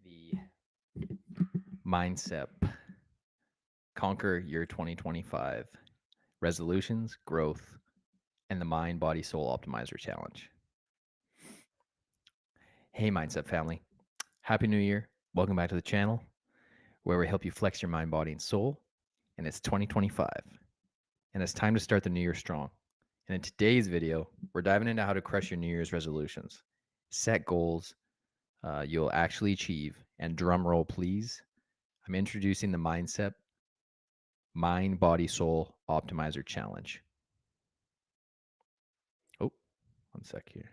the mindset conquer your 2025 resolutions, growth, and the mind, body, soul optimizer challenge. Hey, mindset family. Happy New Year. Welcome back to the channel where we help you flex your mind, body, and soul. And it's 2025. And it's time to start the new year strong. And in today's video, we're diving into how to crush your New Year's resolutions, set goals you'll actually achieve, and drum roll, please. I'm introducing the Mindset Mind, Body, Soul Optimizer Challenge. Oh, one sec here.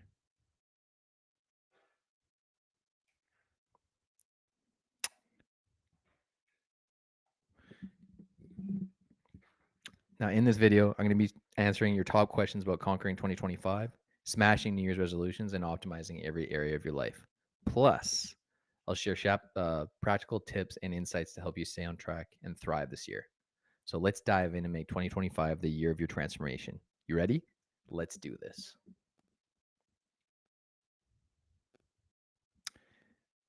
Now, in this video, I'm going to be answering your top questions about conquering 2025, smashing New Year's resolutions, and optimizing every area of your life. Plus, I'll share practical tips and insights to help you stay on track and thrive this year. So let's dive in and make 2025 the year of your transformation. You ready? Let's do this.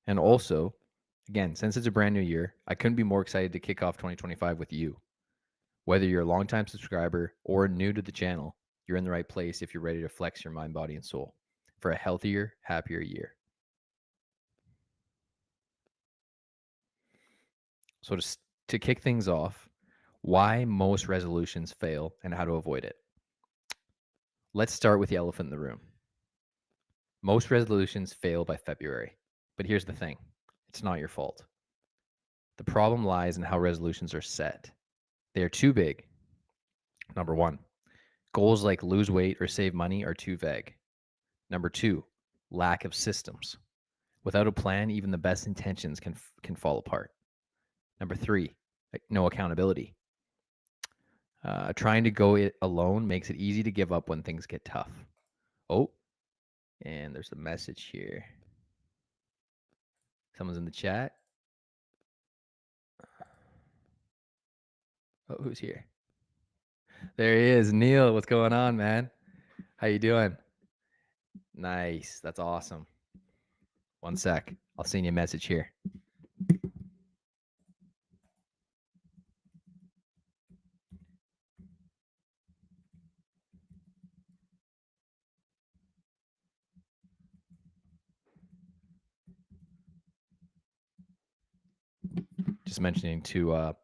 And also, again, since it's a brand new year, I couldn't be more excited to kick off 2025 with you. Whether you're a longtime subscriber or new to the channel, you're in the right place if you're ready to flex your mind, body, and soul for a healthier, happier year. So to kick things off, why most resolutions fail and how to avoid it. Let's start with the elephant in the room. Most resolutions fail by February, but here's the thing. It's not your fault. The problem lies in how resolutions are set. They are too big. Number one, goals like lose weight or save money are too vague. Number two, lack of systems. Without a plan, even the best intentions can fall apart. Number three, no accountability. Trying to go it alone makes it easy to give up when things get tough. Oh, and there's a message here. Someone's in the chat. Oh, who's here? There he is, Neil. What's going on, man? How you doing? Nice. That's awesome. One sec. I'll send you a message here. Just mentioning to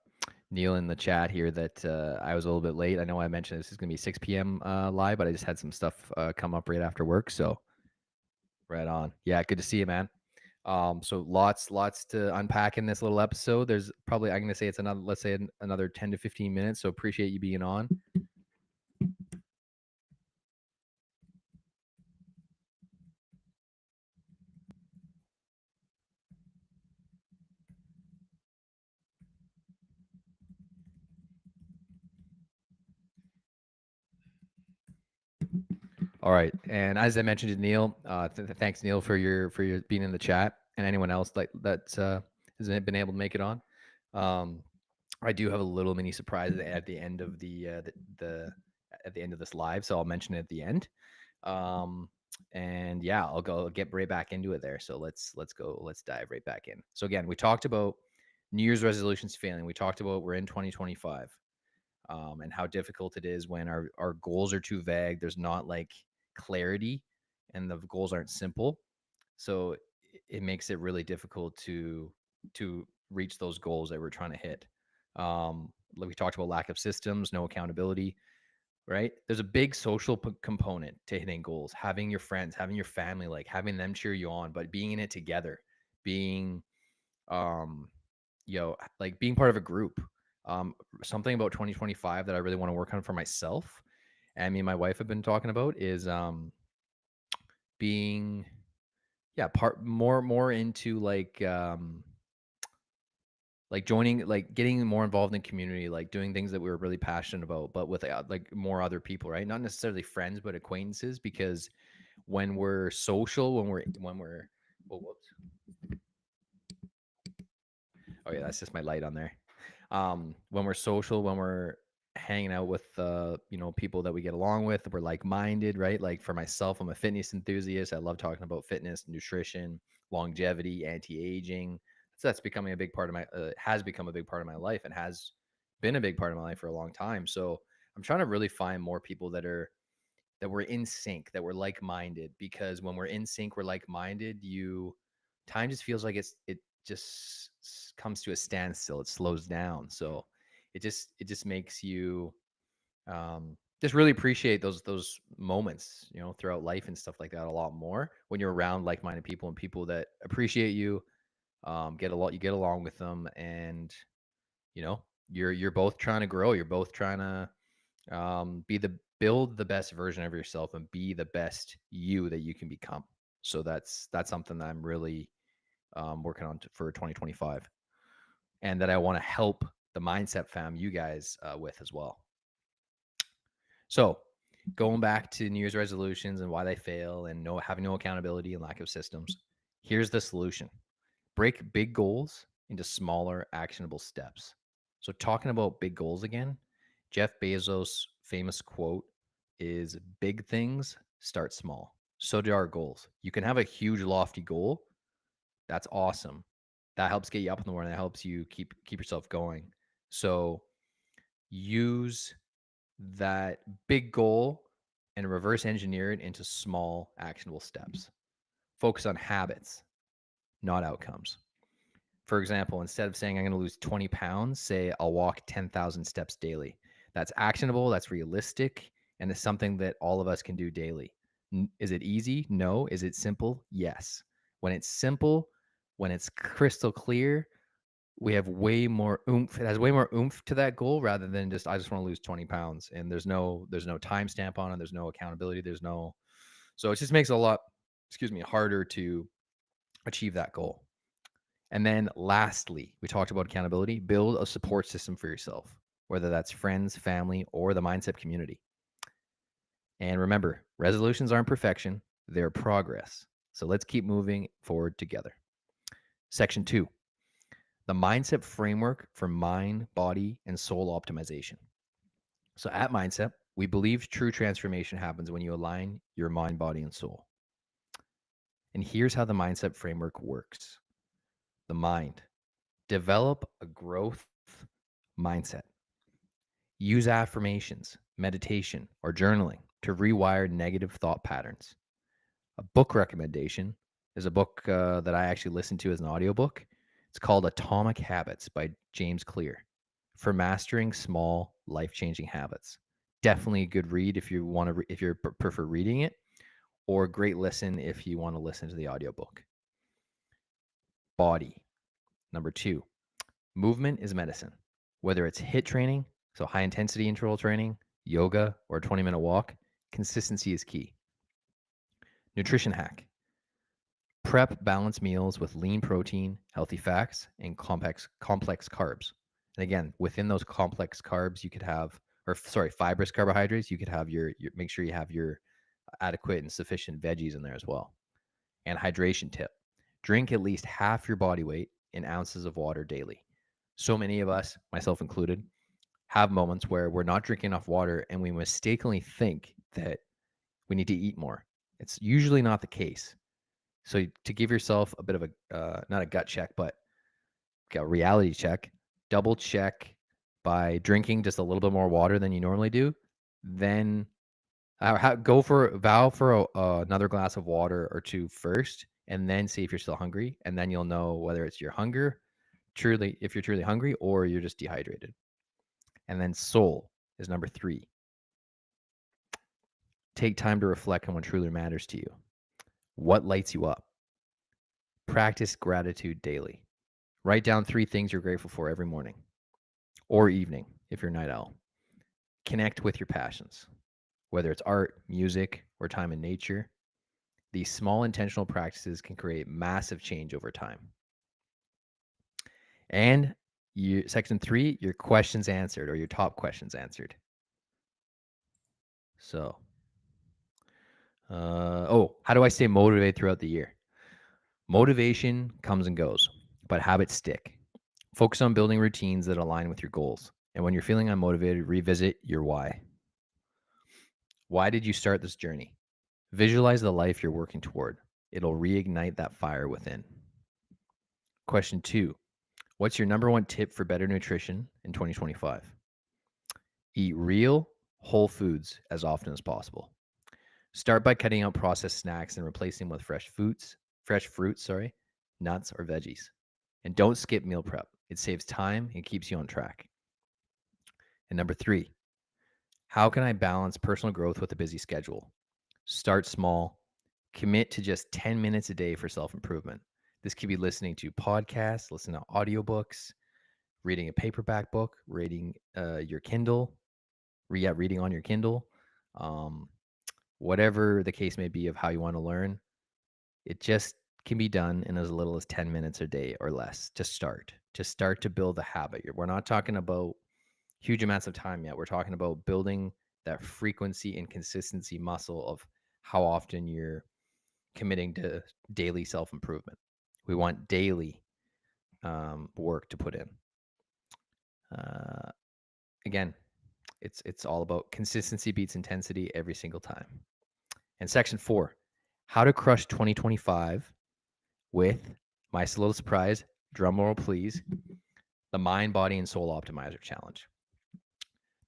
Neil in the chat here that I was a little bit late. I know I mentioned this is going to be 6 p.m. Live, but I just had some stuff come up right after work. So right on. Yeah, good to see you, man. So lots to unpack in this little episode. There's probably, I'm going to say it's another, let's say another 10 to 15 minutes. So appreciate you being on. All right, and as I mentioned to Neil, thanks Neil for your being in the chat, and anyone else that's hasn't been able to make it on. I do have a little mini surprise at the end of the at the end of this live, so I'll mention it at the end. And yeah, I'll get right back into it there. So let's dive right back in. So again, we talked about New Year's resolutions failing. We talked about we're in 2025, and how difficult it is when our goals are too vague. There's not like clarity, and the goals aren't simple. So it makes it really difficult to reach those goals that we're trying to hit. Like we talked about, lack of systems, no accountability, right? There's a big social component to hitting goals, having your friends, having your family, like having them cheer you on, but being in it together, being, like being part of a group. Something about 2025 that I really want to work on for myself, and me and my wife have been talking about, is being more into like joining, like getting more involved in community, like doing things that we were really passionate about, but with like more other people, right? Not necessarily friends, but acquaintances, because when we're social, when we're oh, whoops. Oh yeah, that's just my light on there. When we're social, when we're hanging out with people that we get along with. We're like-minded, right? Like for myself, I'm a fitness enthusiast. I love talking about fitness, nutrition, longevity, anti-aging. So that's becoming a big part of my has become a big part of my life, and has been a big part of my life for a long time. So I'm trying to really find more people that we're in sync, that we're like-minded, because when we're in sync, we're like-minded, time just feels like it just comes to a standstill. It slows down. So it just makes you just really appreciate those moments, throughout life and stuff like that a lot more when you're around like-minded people and people that appreciate you. You get along with them, and you know you're both trying to grow. You're both trying to build the best version of yourself and be the best you that you can become. So that's something that I'm really working on for 2025, and that I want to help the Mindset fam, you guys, with as well. So going back to New Year's resolutions and why they fail, and having no accountability and lack of systems, here's the solution: break big goals into smaller, actionable steps. So, talking about big goals again, Jeff Bezos' famous quote is, "Big things start small." So do our goals. You can have a huge, lofty goal. That's awesome. That helps get you up in the morning. That helps you keep yourself going. So use that big goal and reverse engineer it into small, actionable steps. Focus on habits, not outcomes. For example, instead of saying I'm going to lose 20 pounds, say I'll walk 10,000 steps daily. That's actionable, that's realistic, and it's something that all of us can do daily. Is it easy? No. Is it simple? Yes. When it's simple, when it's crystal clear, we have way more oomph. It has way more oomph to that goal, rather than just, I just want to lose 20 pounds. And there's no timestamp on it. There's no accountability. So it just makes it a lot, harder to achieve that goal. And then lastly, we talked about accountability. Build a support system for yourself, whether that's friends, family, or the Mindset community. And remember, resolutions aren't perfection, they're progress. So let's keep moving forward together. Section 2, the mindset framework for mind, body, and soul optimization. So at Mindset, we believe true transformation happens when you align your mind, body, and soul. And here's how the mindset framework works. The mind: develop a growth mindset. Use affirmations, meditation, or journaling to rewire negative thought patterns. A book recommendation is a book that I actually listened to as an audiobook. It's called Atomic Habits by James Clear, for mastering small, life-changing habits. Definitely a good read if you want to if you prefer reading it, or a great listen if you want to listen to the audiobook. Body. Number 2, movement is medicine. Whether it's HIIT training, so high intensity interval training, yoga, or a 20-minute walk, consistency is key. Nutrition hack: prep balanced meals with lean protein, healthy fats, and complex carbs. And again, within those complex carbs, you could have, fibrous carbohydrates, you could have make sure you have your adequate and sufficient veggies in there as well. And hydration tip: drink at least half your body weight in ounces of water daily. So many of us, myself included, have moments where we're not drinking enough water and we mistakenly think that we need to eat more. It's usually not the case. So to give yourself a bit of a, not a gut check, but a reality check, double check by drinking just a little bit more water than you normally do. Then vow for another glass of water or two first, and then see if you're still hungry. And then you'll know whether it's your hunger, if you're truly hungry, or you're just dehydrated. And then soul is number 3. Take time to reflect on what truly matters to you. What lights you up? Practice gratitude daily. Write down 3 things you're grateful for every morning or evening if you're a night owl. Connect with your passions, whether it's art, music, or time in nature. These small intentional practices can create massive change over time. And section 3, your questions answered, or your top questions answered. So, how do I stay motivated throughout the year? Motivation comes and goes, but habits stick. Focus on building routines that align with your goals. And when you're feeling unmotivated, revisit your why. Why did you start this journey? Visualize the life you're working toward. It'll reignite that fire within. Question 2. What's your number one tip for better nutrition in 2025? Eat real, whole foods as often as possible. Start by cutting out processed snacks and replacing them with fresh fruits, nuts or veggies. And don't skip meal prep. It saves time and keeps you on track. And number 3, how can I balance personal growth with a busy schedule? Start small. Commit to just 10 minutes a day for self-improvement. This could be listening to podcasts, listening to audiobooks, reading a paperback book, reading your Kindle, reading on your Kindle, whatever the case may be of how you want to learn. It just can be done in as little as 10 minutes a day or less to start to build a habit. We're not talking about huge amounts of time yet. We're talking about building that frequency and consistency muscle of how often you're committing to daily self-improvement. We want daily work to put in. Again, it's all about consistency beats intensity every single time. And section 4, how to crush 2025 with my little surprise, drum roll please, the Mind, Body, and Soul Optimizer Challenge.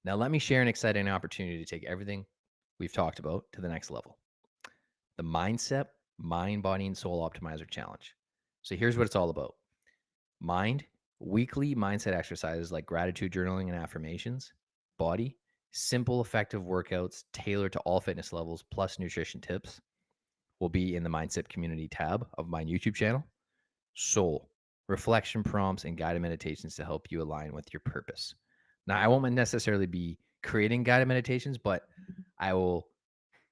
Now let me share an exciting opportunity to take everything we've talked about to the next level. The Mindset, Mind, Body, and Soul Optimizer Challenge. So here's what it's all about. Mind, weekly mindset exercises like gratitude journaling and affirmations. Body, simple, effective workouts tailored to all fitness levels plus nutrition tips will be in the Mindset Community tab of my YouTube channel. Soul, reflection prompts and guided meditations to help you align with your purpose. Now, I won't necessarily be creating guided meditations, but I will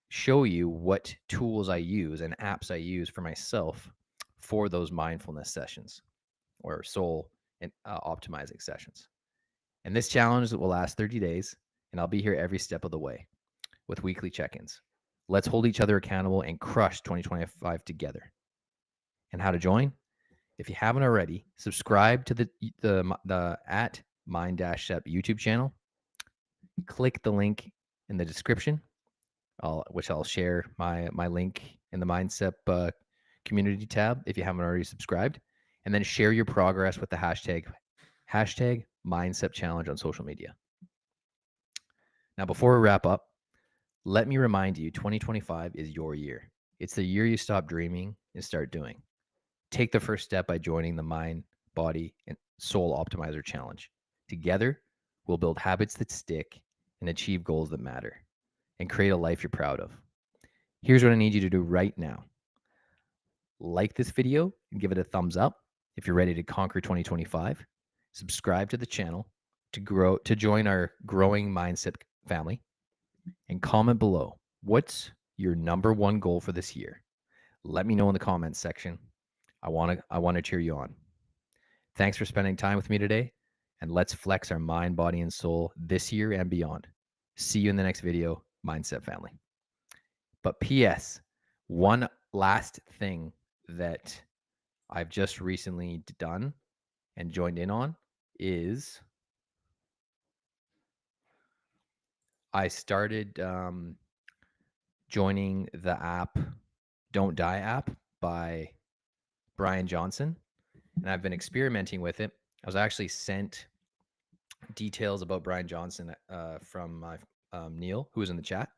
show you what tools I use and apps I use for myself for those mindfulness sessions or soul and optimizing sessions. And this challenge will last 30 days, and I'll be here every step of the way with weekly check-ins. Let's hold each other accountable and crush 2025 together. And how to join? If you haven't already, subscribe to the at Mind-Cep YouTube channel. Click the link in the description, which I'll share my link in the Mindset Community tab if you haven't already subscribed. And then share your progress with the hashtag Mindset Challenge on social media. Now, before we wrap up, let me remind you, 2025 is your year. It's the year you stop dreaming and start doing. Take the first step by joining the Mind, Body, and Soul Optimizer Challenge. Together, we'll build habits that stick and achieve goals that matter and create a life you're proud of. Here's what I need you to do right now. Like this video and give it a thumbs up if you're ready to conquer 2025. Subscribe to the channel to join our growing mindset family, and comment below, what's your number one goal for this year? Let me know in the comments section. I want to cheer you on. Thanks for spending time with me today, and let's flex our mind, body, and soul this year and beyond. See you in the next video, Mindset family. But PS, one last thing that I've just recently done and joined in on is I started joining the app, Don't Die app by Bryan Johnson, and I've been experimenting with it. I was actually sent details about Bryan Johnson from my Neil, who was in the chat.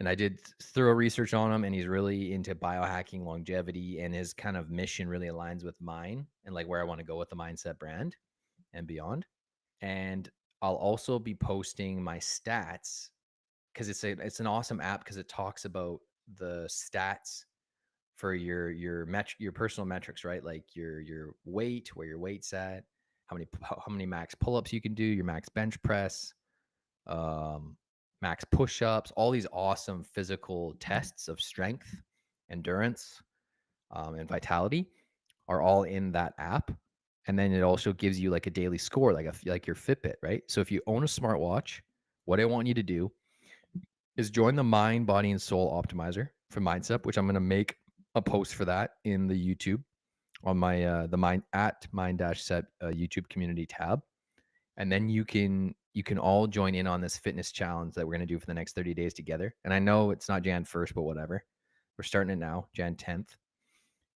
And I did thorough research on him, and he's really into biohacking, longevity, and his kind of mission really aligns with mine and like where I want to go with the mindset brand and beyond. And I'll also be posting my stats because it's an awesome app because it talks about the stats for your personal metrics, right? Like your weight, where your weight's at, how many max pull-ups you can do, your max bench press, max push-ups, all these awesome physical tests of strength, endurance, and vitality are all in that app. And then it also gives you like a daily score, like your Fitbit, right? So if you own a smartwatch, what I want you to do is join the Mind, Body, and Soul Optimizer for Mindset, which I'm going to make a post for that in the YouTube on my the Mind-Cep YouTube Community tab. And then you can all join in on this fitness challenge that we're going to do for the next 30 days together. And I know it's not Jan 1st, but whatever. We're starting it now, Jan 10th.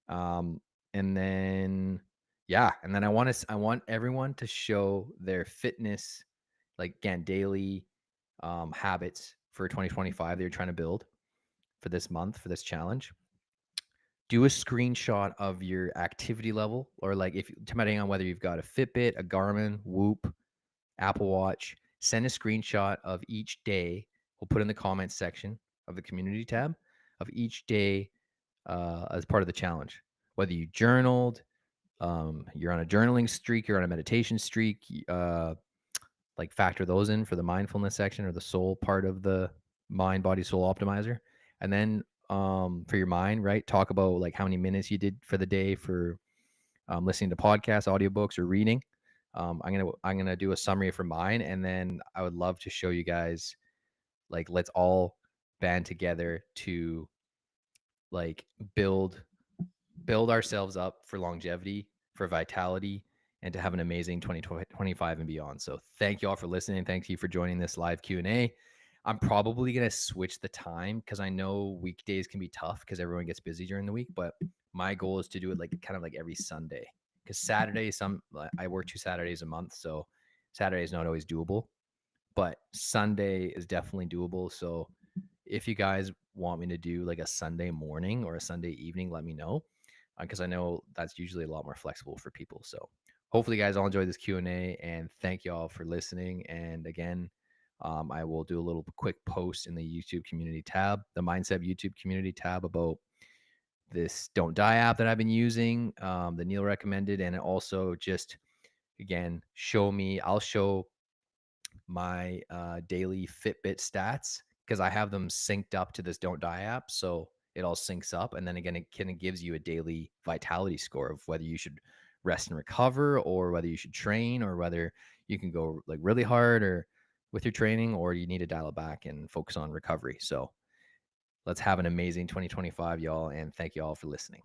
Um, and then yeah, and then I want everyone to show their fitness, like again, daily habits for 2025 that you're trying to build for this month, for this challenge. Do a screenshot of your activity level, or like if depending on whether you've got a Fitbit, a Garmin, Whoop, Apple Watch, send a screenshot of each day. We'll put in the comments section of the community tab of each day as part of the challenge. Whether you journaled, you're on a journaling streak, you're on a meditation streak, like factor those in for the mindfulness section or the soul part of the mind, body, soul optimizer. And then for your mind, right? Talk about like how many minutes you did for the day for listening to podcasts, audiobooks, or reading. I'm gonna do a summary for mine, and then I would love to show you guys, like, let's all band together to like build ourselves up for longevity, for vitality, and to have an amazing 2025 and beyond. So thank you all for listening. Thank you for joining this live Q&A. I'm probably going to switch the time because I know weekdays can be tough because everyone gets busy during the week, but my goal is to do it like kind of like every Sunday, because Saturday, I work 2 Saturdays a month. So Saturday is not always doable, but Sunday is definitely doable. So if you guys want me to do like a Sunday morning or a Sunday evening, let me know, because I know that's usually a lot more flexible for people. So hopefully, you guys all enjoy this Q&A, and thank you all for listening. And again, I will do a little quick post in the YouTube community tab, the Mindset YouTube community tab, about this Don't Die app that I've been using, that Neil recommended, and also just again I'll show my daily Fitbit stats because I have them synced up to this Don't Die app. So it all syncs up. And then again, it kind of gives you a daily vitality score of whether you should rest and recover, or whether you should train, or whether you can go like really hard or with your training, or you need to dial it back and focus on recovery. So let's have an amazing 2025, y'all. And thank you all for listening.